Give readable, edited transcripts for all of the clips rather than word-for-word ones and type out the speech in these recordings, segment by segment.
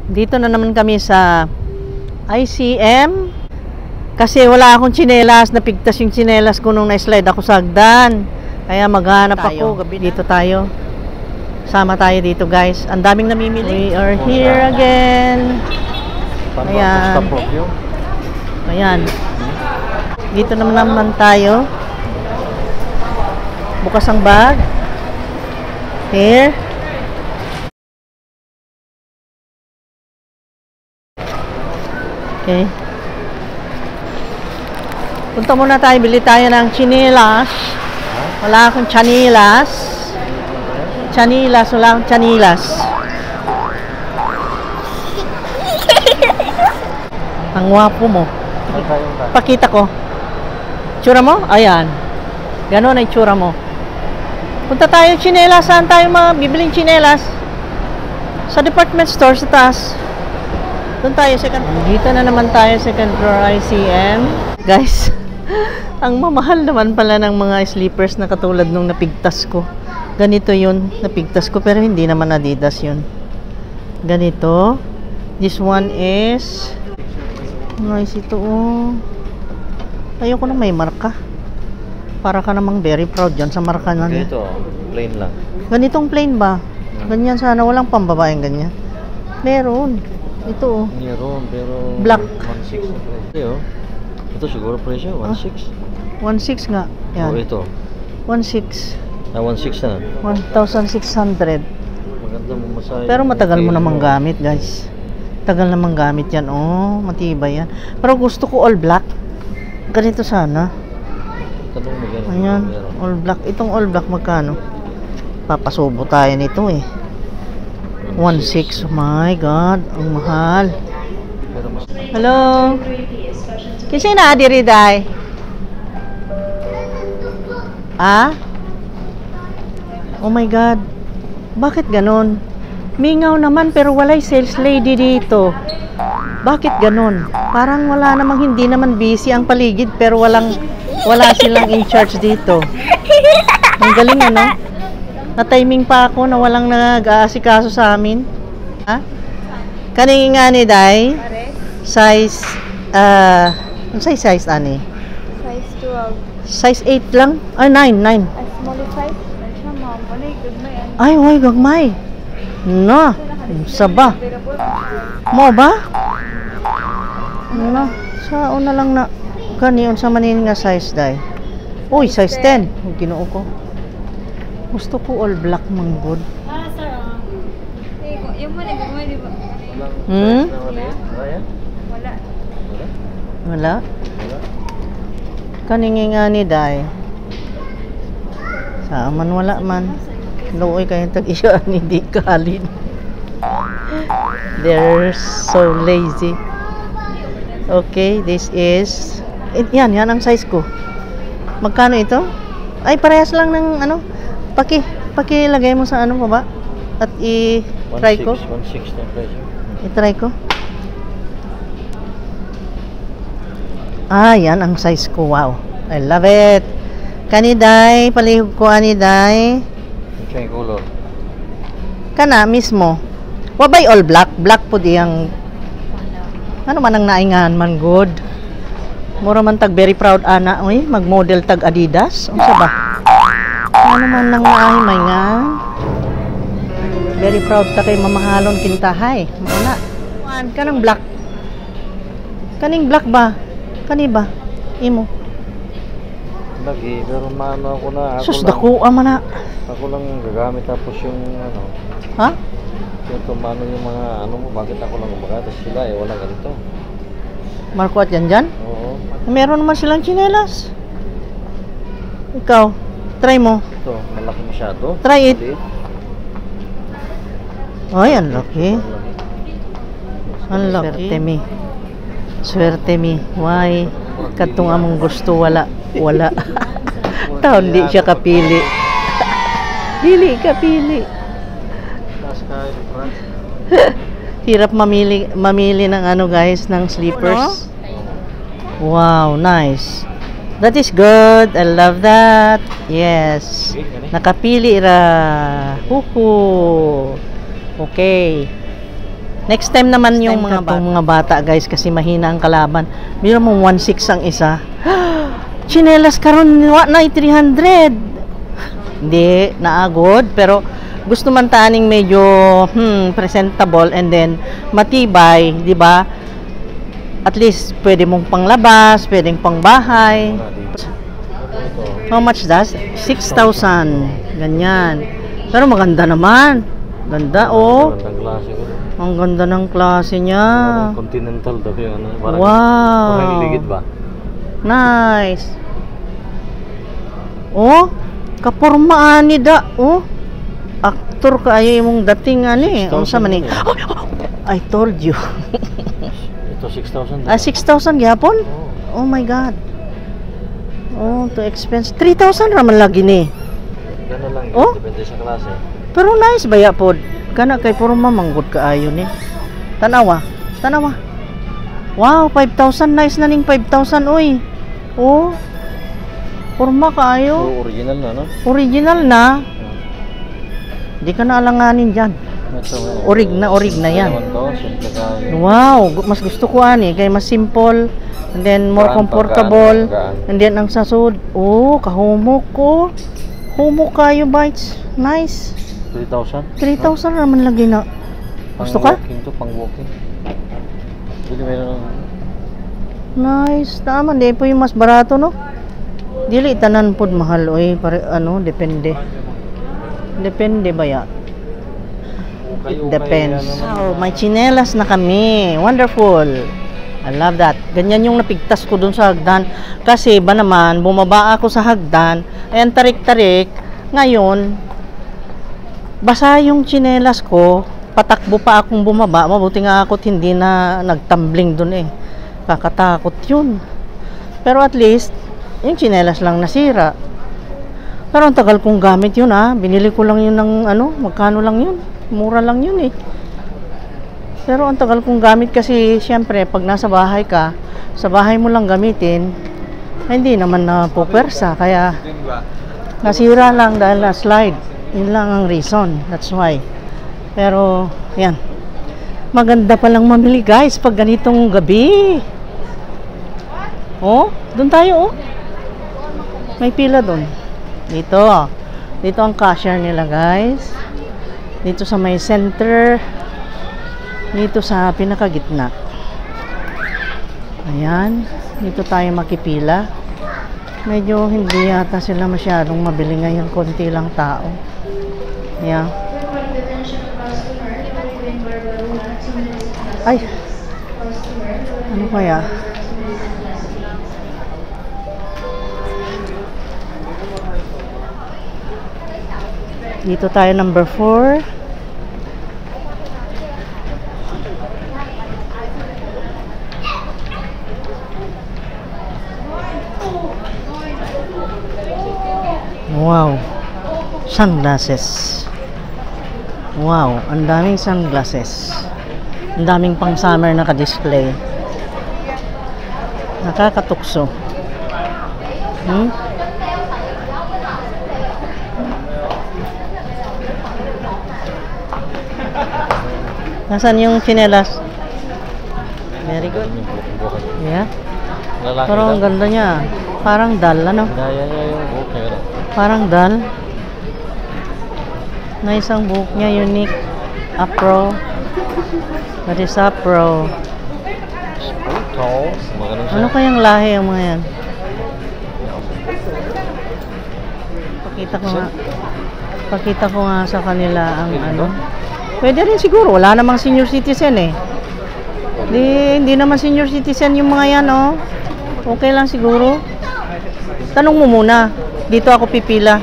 Dito na naman kami sa ICM. Kasi wala akong tsinelas. Napigtas yung tsinelas ko nung na-slide ako sa hagdan. Kaya maghanap ako. Dito tayo. Sama tayo dito, guys. Ang daming namimili. We are here again. Ayan. Ayan. Dito naman tayo. Bukas ang bag. Here. Okay. Punta muna tayo. Bili tayo ng tsinelas. Wala akong tsinelas. Wala akong tsinelas. Ang wapo mo. Pakita ko. Tsura mo? Ayan. Ganon ay tsura mo. Punta tayo tsinelas. Saan tayo bibiling tsinelas? Sa department store sa taas. Doon tayo second floor. Dito na naman tayo second floor ICM. Guys, ang mamahal naman pala ng mga sleepers na katulad nung napigtas ko. Ganito yun. Napigtas ko pero hindi naman Adidas yun. Ganito. This one is nice ito oh. Ayoko na may marka. Para ka namang very proud dyan sa marka na. Ganito, plain lang. Ganitong plain ba? Ganyan sana, walang pambabaeng ganyan. Meron. Ito oh. Meron, pero black. 1.6 na presyo. Ito siguro presyo, 1.6. 1.6 nga. Yan. Oh, ito. 1.6. 1.6 na. 1,600. Maganda mo masahe. Pero matagal mo namang gamit, guys. Tagal namang gamit yan. Oh, matibay yan. Pero gusto ko all black. Ganito sana. Tanong mo ganun. Ayan, all black. Itong all black magkano? Papasubo tayo nito eh. 1.6. Oh my God. Ang mahal. Hello. Kasi na diri day. Ah? Oh my God. Bakit ganon? Mingaw naman pero walay sales lady dito. Bakit ganon? Parang wala namang, hindi naman busy ang paligid pero wala silang in charge dito. Ang galing ano? Na-timing pa ako na walang nag-aasikaso sa amin. Ha? Kaning nga ni Day? Size, ano size ani? Size 12. Size 8 lang? Ay, 9. A small size? Ay, oy, gagmay. No, saba. Mo ba? No, sa una lang na kaniyon sa manin nga size Day. Uy, size 10. Ginoo ko. Gusto ko all black man good. Ah, sir. Yung mali, di ba? Wala. Wala? Kaningi nga ni Day. Saan wala man. Looy kayong tag-iya ni di kalin. They're so lazy. Okay, this is yan ang size ko. Magkano ito? Ay, parehas lang ng ano. Pakilagay mo sa ano pa ba? At i-try ko. 1.6 na presyo. I-try ko. Ah, yan ang size ko. Wow. I love it. Kaniday, palihog ko aniday. Ito yung color. Kana mismo. Wabay all black. Black po diyang ano man ang naingan man good. Mura man tag very proud ana. Uy, mag-model tag Adidas. Unsa ba? Ano man nang naahimay nga. Very proud ta kay mamahalon kintahay. Muna. Kanang black. Kaning black ba? Kani ba? Imo. Lagi, pero maano ako na. Sus, dako man na. Ako lang gagamit tapos yung ano. Ha? Yung tumano yung mga ano mo, bakit ako lang gumagamit? Tapos sila wala ganito. Marco at yan dyan? Oo. Meron naman silang tsinelas. Ikaw, try mo. Ito, malaki masyado. Try it. Ay, ang laki. Ang laki. Swerte mi. Why? Katong among gusto, wala. Taon di siya kapili. Dili kapili. Hirap mamili ng ano guys, ng slippers. Wow, nice. That is good. I love that. Yes. Nakapili ra. Huhu. Okay. Next time naman yung mga bata guys kasi mahina ang kalaban. Biro mo 1.6 ang isa. Chinelas karon na 300. Hindi naagod pero gusto man taning medyo presentable and then matibay, di ba? At least pwede mong panglabas, pwedeng pangbahay. How much does? 6,000. Ganyan. Pero maganda naman. Ganda oh. Magandang klase ko. Ang ganda ng klase niya. Parang continental daw yung ano. Parang, Wow. Parang ligid ba? Nice. Oh, kaporma ani da. Oh. Aktor kaayo imong dating ani. Unsa man ni? I told you. Ito 6,000. 6,000 gyapon? Oh my god. Oh, too expensive. 3,000 raman lagi ni. Gano'n lang. Oh? Depende sa klase. Pero nice baya pod. Kana kay puro mamanggod kaayo ni. Tanawa. Tanawa. Wow, 5,000 nice na ning 5,000 oy. Oh. Porma kaayo. So, original na, no? Original na. Di ka na alanganin dyan. Orig na yan. Wow, mas gusto ko ani kay mas simple and then more comfortable and then ang sasud. Oh, kahumok ko. Humok kayo bites. Nice. 3,000? 3,000 naman lagi na. Gusto ka? Pang walking. Hindi meron. Nice. Tama, di po yung mas barato, no? Dili tanan pod mahal oy, pare ano, depende. Depende ba ya? Depends. Oh, may chinelas na kami. Wonderful. I love that. Ganyan yung napigtas ko dun sa hagdan. Kasi ba naman, bumaba ako sa hagdan, ayan tarik-tarik. Ngayon, basa yung chinelas ko, patakbo pa akong bumaba. Mabuti nga ako't hindi na nagtumbling dun eh. Kakatakot yun. Pero at least, yung chinelas lang nasira. Pero ang tagal kong gamit yun ah. Binili ko lang yun ng ano, magkano lang yun. Mura lang yun eh. Pero ang tagal kong gamit kasi siyempre pag nasa bahay ka, sa bahay mo lang gamitin, hindi naman na pupersa. Kaya nasira lang dahil na slide. Yun lang ang reason. That's why. Pero yan. Maganda palang mamili guys pag ganitong gabi. Oh, doon tayo oh. May pila doon. Dito. Dito ang cashier nila guys. Dito sa may center. Dito sa pinakagitna. Ayan. Dito tayo makipila. Medyo hindi yata sila masyadong mabili ngayon. Konti lang tao. Ayan. Ay. Ano kaya? Dito tayo number 4. Wow. Sunglasses. Wow, ang daming sunglasses. Ang daming pang summer naka-display. Nakakatukso. Nasaan yung chinelas? Very good. Yeah. Pero ang ganda niya. Parang dal, ano? Parang dal. Nice ang buhok niya. Unique. Afro. That is afro. Ano kayang lahi ang mga yan? Pakita ko nga sa kanila ang ano. Pwede rin siguro. Wala namang senior citizen eh. Hindi naman senior citizen yung mga yan, oh. Okay lang siguro. Tanong mo muna. Dito ako pipila.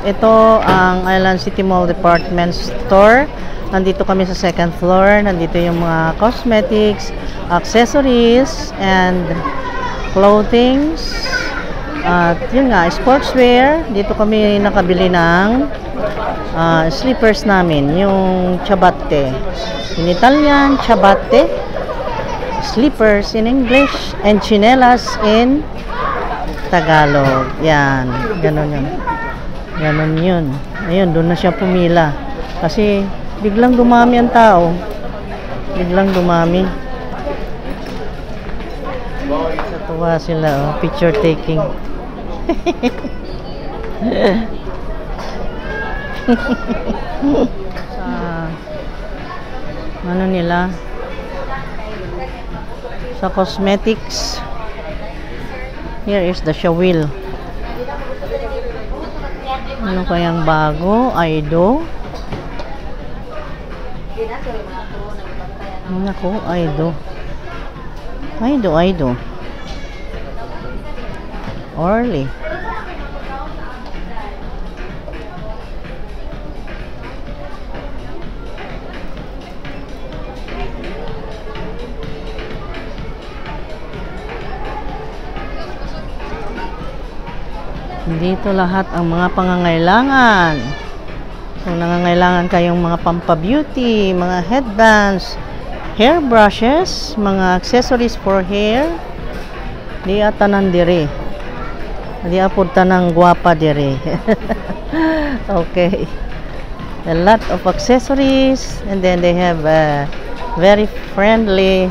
Ito ang Island City Mall Department Store. Nandito kami sa second floor. Nandito yung mga cosmetics, accessories, and clothings. At yun nga, sportswear. Dito kami nakabili ng slippers namin. Yung ciabatte. In Italian, ciabatte. Slippers in English. And chinelas in Tagalog. Yan. Ganon yun. Ganon yun. Ayun, doon na siya pumila. Kasi Biglang dumami ang tao. Biglang dumami. Natuwa sila, oh. Picture taking. Sa ano nila? Sa cosmetics. Here is the Shawil. Ano kayang bago? Aido. Nako, Aido. Aido. Orly. Dito lahat ang mga pangangailangan. Kung nangangailangan kayong mga pampabeauty, mga headbands, hair brushes, mga accessories for hair, di atanan dire. Di apod tanang guwapa dire. Okay. A lot of accessories, and then they have a very friendly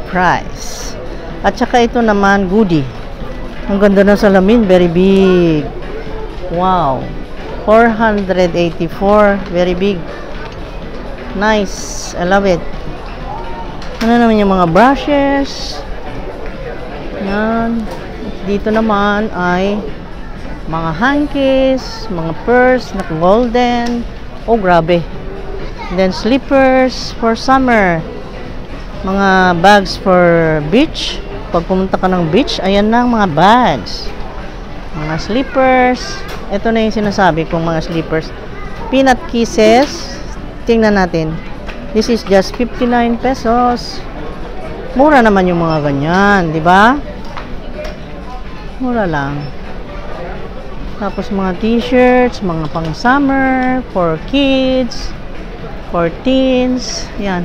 price. At saka ito naman, goodie. Ang ganda ng salamin, very big. Wow. 484, very big. Nice. I love it. Ano naman yung mga brushes. Yan. Dito naman ay mga hankies, mga purse na golden. Oh, grabe. And then slippers for summer. Mga bags for beach. Pag pumunta ka ng beach, ayan na ang mga bags. Mga slippers. Ito na yung sinasabi kong mga slippers. Peanut kisses. Tingnan natin. This is just 59 pesos. Mura naman yung mga ganyan, di ba? Mura lang. Tapos mga t-shirts, mga pang summer, for kids, for teens, yan.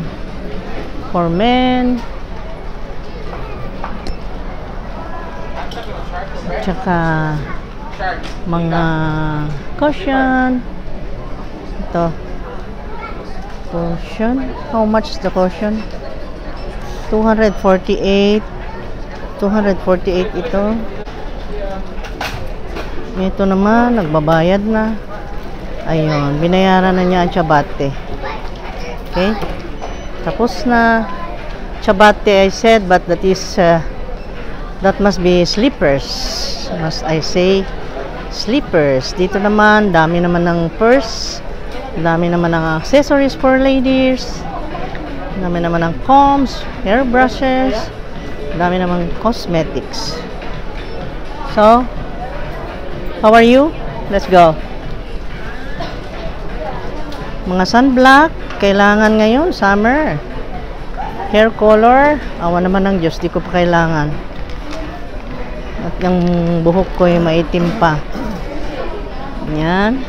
For men. Tsaka mga cushion. Ito. Cushion. How much is the cushion? 248. 248 ito. Ito naman, nagbabayad na. Ayun, binayaran na niya ang Chabate. Okay? Tapos na. Chabate I said, but that is that must be slippers. Must I say slippers. Dito naman, dami naman ng purse. Dami naman ng accessories for ladies. Dami naman ng combs, hair brushes. Dami naman cosmetics. So, how are you? Let's go. Mga sunblock, kailangan ngayon, summer. Hair color, awa naman ng Diyos, di ko pa kailangan. At yung buhok ko ay maitim pa. Yan.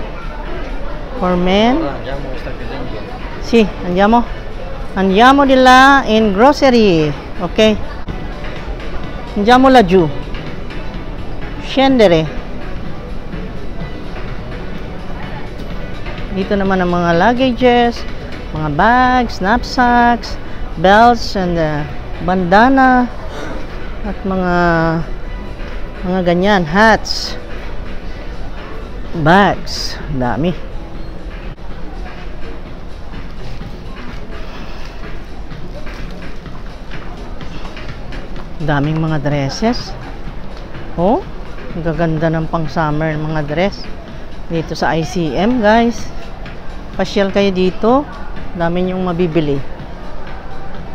For men. Si, andiamo. Andiamo di là in grocery. Okay. Andiamo laggiù. Scendere. Dito naman ang mga luggages, mga bags, knapsacks, belts, and bandana, at mga ganyan, hats, bags, dami. Daming mga dresses. Oh, ang gaganda ng pang summer mga dress dito sa ICM, guys. Pasyal kayo dito, dami niyong mabibili.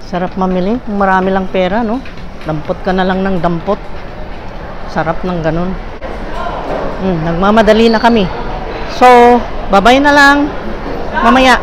Sarap mamili kung marami lang pera, no? Dampot ka na lang ng dampot. Sarap ng ganun. Nagmamadali na kami. So, bye-bye na lang mamaya.